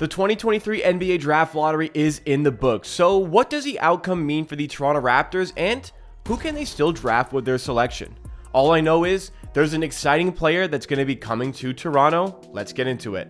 The 2023 NBA Draft Lottery is in the books, so what does the outcome mean for the Toronto Raptors, and who can they still draft with their selection? All I know is there's an exciting player that's going to be coming to Toronto. Let's get into it.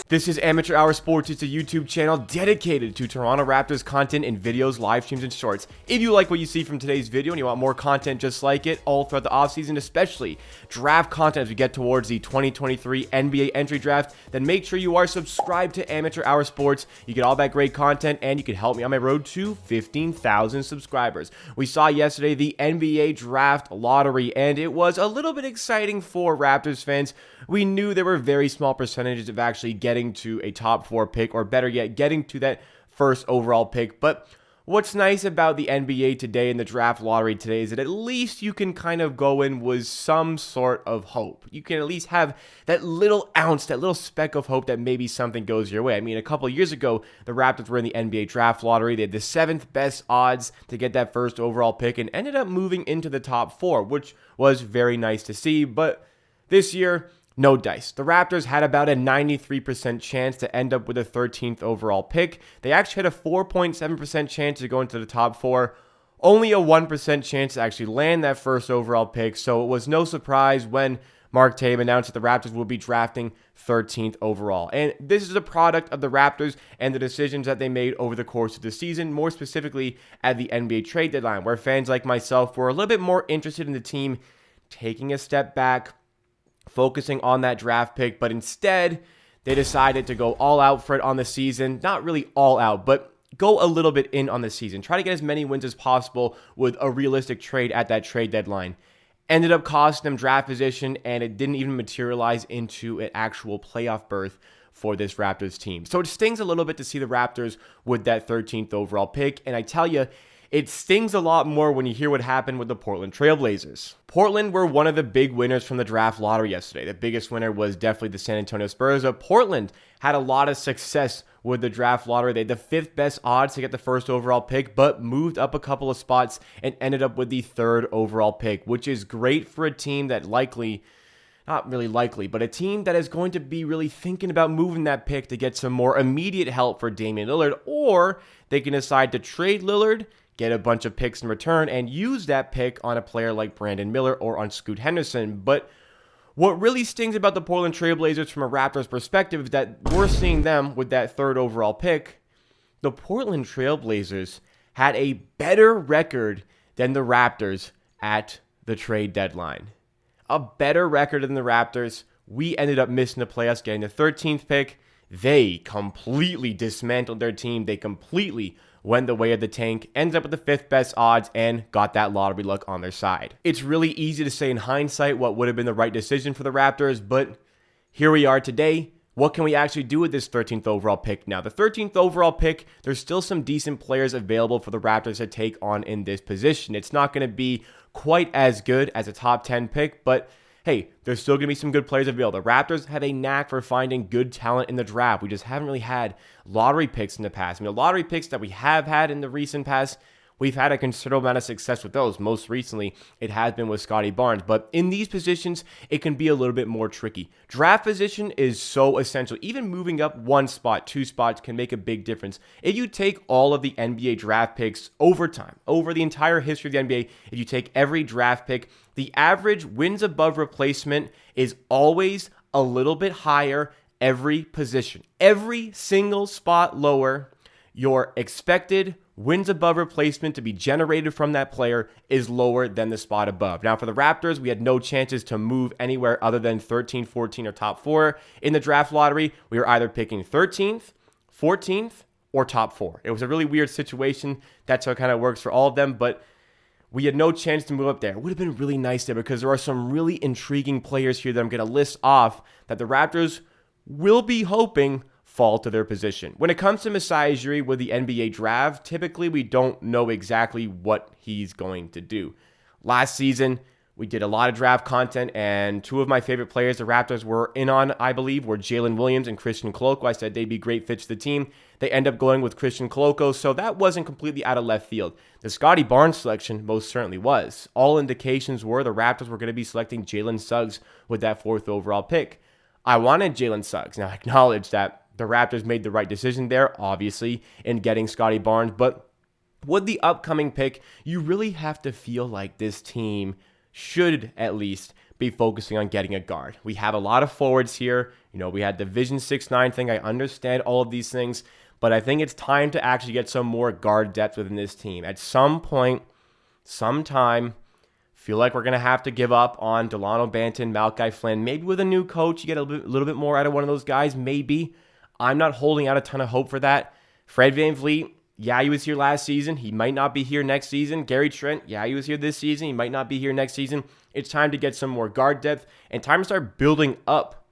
This is Amateur Hour Sports. It's a YouTube channel dedicated to Toronto Raptors content in videos, live streams, and shorts. If you like what you see from today's video and you want more content just like it all throughout the offseason, especially draft content as we get towards the 2023 NBA entry draft, then make sure you are subscribed to Amateur Hour Sports. You get all that great content and you can help me on my road to 15,000 subscribers. We saw yesterday the NBA Draft Lottery and it was a little bit exciting for Raptors fans. We knew there were very small percentages of actually getting to a top 4 pick, or better yet, getting to that first overall pick. But what's nice about the NBA today and the draft lottery today is that at least you can kind of go in with some sort of hope. You can at least have that little ounce, that little speck of hope that maybe something goes your way. I mean, a couple of years ago, the Raptors were in the NBA draft lottery. They had the 7th best odds to get that first overall pick and ended up moving into the top 4, which was very nice to see. But this year, no dice. The Raptors had about a 93% chance to end up with a 13th overall pick. They actually had a 4.7% chance to go into the top 4. Only a 1% chance to actually land that first overall pick. So it was no surprise when Mark Tatum announced that the Raptors will be drafting 13th overall. And this is a product of the Raptors and the decisions that they made over the course of the season, more specifically at the NBA trade deadline, where fans like myself were a little bit more interested in the team taking a step back, focusing on that draft pick, but instead they decided to go all out for it on the season. Not really all out, but go a little bit in on the season. Try to get as many wins as possible with a realistic trade at that trade deadline. Ended up costing them draft position, and it didn't even materialize into an actual playoff berth for this Raptors team. So it stings a little bit to see the Raptors with that 13th overall pick, and I tell you, it stings a lot more when you hear what happened with the Portland Trail Blazers. Portland were one of the big winners from the draft lottery yesterday. The biggest winner was definitely the San Antonio Spurs. But Portland had a lot of success with the draft lottery. They had the 5th best odds to get the first overall pick, but moved up a couple of spots and ended up with the 3rd overall pick, which is great for a team that not really likely, but a team that is going to be really thinking about moving that pick to get some more immediate help for Damian Lillard, or they can decide to trade Lillard, get a bunch of picks in return, and use that pick on a player like Brandon Miller or on Scoot Henderson. But what really stings about the Portland Trail Blazers from a Raptors perspective is that we're seeing them with that 3rd overall pick. The Portland Trail Blazers had a better record than the Raptors at the trade deadline. A better record than the Raptors. We ended up missing the playoffs, getting the 13th pick. They completely dismantled their team. They completely went the way of the tank, ended up with the 5th best odds, and got that lottery luck on their side. It's really easy to say in hindsight what would have been the right decision for the Raptors, but here we are today. What can we actually do with this 13th overall pick now? The 13th overall pick, there's still some decent players available for the Raptors to take on in this position. It's not going to be quite as good as a top 10 pick, but hey, there's still going to be some good players available. The Raptors have a knack for finding good talent in the draft. We just haven't really had lottery picks in the past. I mean, the lottery picks that we have had in the recent past, we've had a considerable amount of success with those. Most recently, it has been with Scottie Barnes. But in these positions, it can be a little bit more tricky. Draft position is so essential. Even moving up 1 spot, 2 spots can make a big difference. If you take all of the NBA draft picks over time, over the entire history of the NBA, if you take every draft pick, the average wins above replacement is always a little bit higher every position. Every single spot lower, your expected wins above replacement to be generated from that player is lower than the spot above. Now, for the Raptors, we had no chances to move anywhere other than 13, 14, or top 4. In the draft lottery, we were either picking 13th, 14th, or top 4. It was a really weird situation. That's how it kind of works for all of them, but we had no chance to move up there. It would have been really nice there because there are some really intriguing players here that I'm going to list off that the Raptors will be hoping fall to their position. When it comes to Masai Ujiri with the NBA draft, typically we don't know exactly what he's going to do. Last season, We did a lot of draft content, and two of my favorite players the Raptors were in on, I believe, were Jalen Williams and Christian Koloko. I said they'd be great fits to the team. They end up going with Christian Koloko, so that wasn't completely out of left field. The Scotty Barnes selection most certainly was. All indications were the Raptors were going to be selecting Jalen Suggs with that 4th overall pick. I wanted Jalen Suggs. Now, I acknowledge that the Raptors made the right decision there, obviously, in getting Scotty Barnes, but with the upcoming pick, you really have to feel like this team should at least be focusing on getting a guard. We have a lot of forwards here. We had the Vision 6'9" thing. I understand all of these things, but I think it's time to actually get some more guard depth within this team. At some point, sometime, feel like we're going to have to give up on Delano Banton, Malachi Flynn. Maybe with a new coach, you get a little bit more out of one of those guys. Maybe. I'm not holding out a ton of hope for that. Fred VanVleet, yeah, he was here last season. He might not be here next season. Gary Trent, yeah, he was here this season. He might not be here next season. It's time to get some more guard depth and time to start building up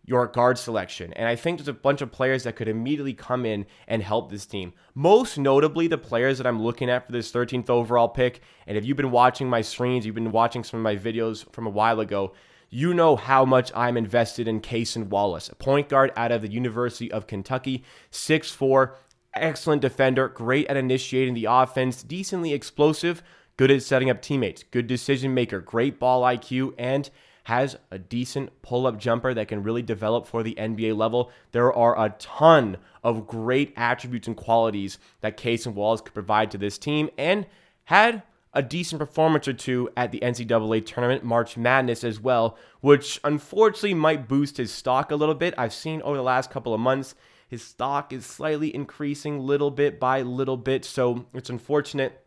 your guard selection. And I think there's a bunch of players that could immediately come in and help this team. Most notably, the players that I'm looking at for this 13th overall pick. And if you've been watching my screens, you've been watching some of my videos from a while ago, you know how much I'm invested in Cason Wallace, a point guard out of the University of Kentucky, 6'4", excellent defender, great at initiating the offense, decently explosive, good at setting up teammates, good decision maker, great ball IQ, and has a decent pull-up jumper that can really develop for the NBA level. There are a ton of great attributes and qualities that Cason Wallace could provide to this team, and had a decent performance or two at the NCAA tournament, March Madness as well, which unfortunately might boost his stock a little bit. I've seen over the last couple of months, his stock is slightly increasing little bit by little bit, so it's unfortunate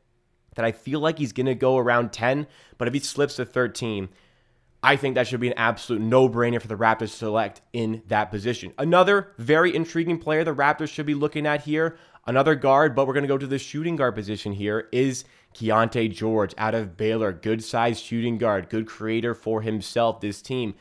that I feel like he's going to go around 10, but if he slips to 13, I think that should be an absolute no-brainer for the Raptors to select in that position. Another very intriguing player the Raptors should be looking at here, another guard, but we're going to go to the shooting guard position here, is Keontae George out of Baylor. Good-sized shooting guard, good creator for himself. This team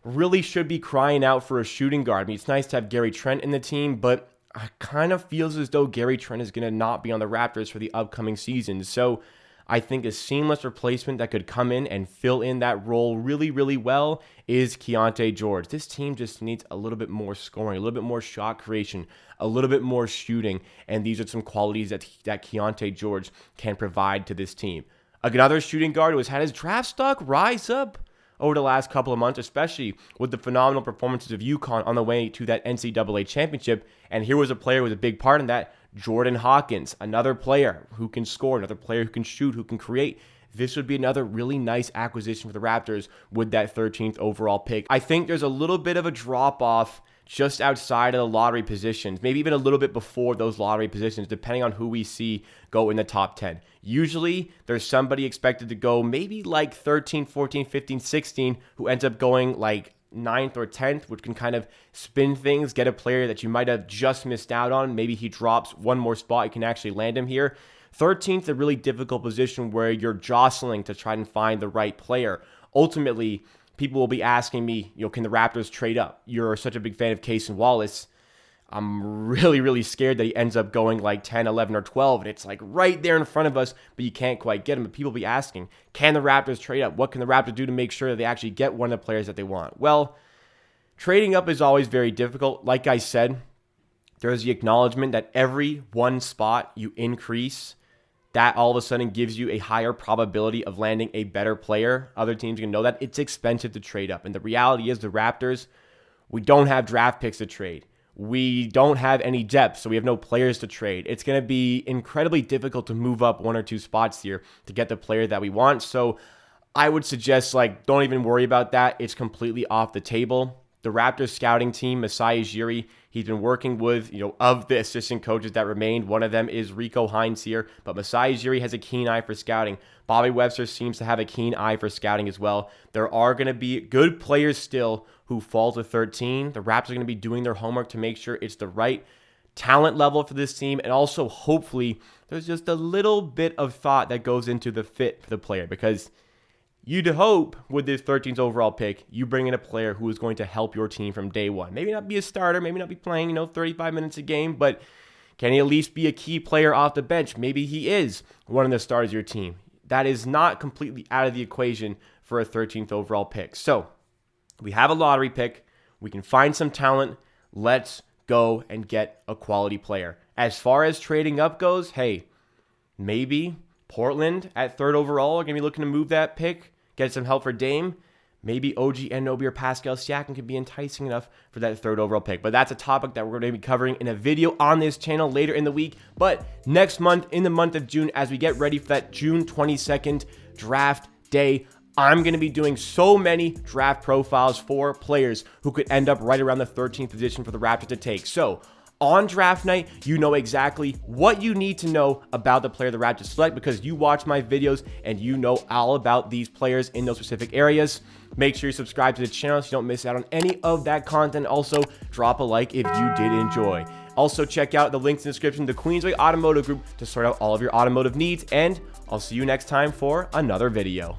really should be crying out for a shooting guard. I mean, it's nice to have Gary Trent in the team, but it kind of feels as though Gary Trent is going to not be on the Raptors for the upcoming season. So I think a seamless replacement that could come in and fill in that role really, really well is Keontae George. This team just needs a little bit more scoring, a little bit more shot creation, a little bit more shooting, and these are some qualities that Keontae George can provide to this team. Another shooting guard who has had his draft stock rise up over the last couple of months, especially with the phenomenal performances of UConn on the way to that NCAA championship. And here was a player who was a big part in that, Jordan Hawkins, another player who can score, another player who can shoot, who can create. This would be another really nice acquisition for the Raptors with that 13th overall pick. I think there's a little bit of a drop-off just outside of the lottery positions, maybe even a little bit before those lottery positions, depending on who we see go in the top 10. Usually, there's somebody expected to go maybe like 13, 14, 15, 16, who ends up going like 9th or 10th, which can kind of spin things, get a player that you might have just missed out on. Maybe he drops one more spot, you can actually land him here. 13th, a really difficult position where you're jostling to try and find the right player. Ultimately, people will be asking me, can the Raptors trade up? You're such a big fan of Cason Wallace. I'm really, really scared that he ends up going like 10, 11, or 12, and it's like right there in front of us, but you can't quite get him. But people will be asking, can the Raptors trade up? What can the Raptors do to make sure that they actually get one of the players that they want? Well, trading up is always very difficult. Like I said, there's the acknowledgement that every one spot you increase, that all of a sudden gives you a higher probability of landing a better player. Other teams can know that. It's expensive to trade up. And the reality is the Raptors, we don't have draft picks to trade. We don't have any depth, so we have no players to trade. It's going to be incredibly difficult to move up one or two spots here to get the player that we want. So I would suggest, don't even worry about that. It's completely off the table. The Raptors scouting team, Masai Ujiri, he's been working with, of the assistant coaches that remained. One of them is Rico Hines here, but Masai Ujiri has a keen eye for scouting. Bobby Webster seems to have a keen eye for scouting as well. There are going to be good players still who fall to 13. The Raptors are going to be doing their homework to make sure it's the right talent level for this team, and also hopefully there's just a little bit of thought that goes into the fit for the player, because you'd hope with this 13th overall pick, you bring in a player who is going to help your team from day one. Maybe not be a starter, maybe not be playing, 35 minutes a game, but can he at least be a key player off the bench? Maybe he is one of the stars of your team. that is not completely out of the equation for a 13th overall pick. So we have a lottery pick. We can find some talent. Let's go and get a quality player. As far as trading up goes, hey, maybe Portland at 3rd overall are going to be looking to move that pick, get some help for Dame. Maybe OG Anunoby or Pascal Siakam could be enticing enough for that 3rd overall pick. But that's a topic that we're going to be covering in a video on this channel later in the week. But next month, in the month of June, as we get ready for that June 22nd draft day, I'm going to be doing so many draft profiles for players who could end up right around the 13th position for the Raptors to take. So on draft night, you know exactly what you need to know about the player the Raptors select because you watch my videos and you know all about these players in those specific areas. Make sure you subscribe to the channel so you don't miss out on any of that content. Also, drop a like if you did enjoy. Also, check out the links in the description to the Queensway Automotive Group to sort out all of your automotive needs. And I'll see you next time for another video.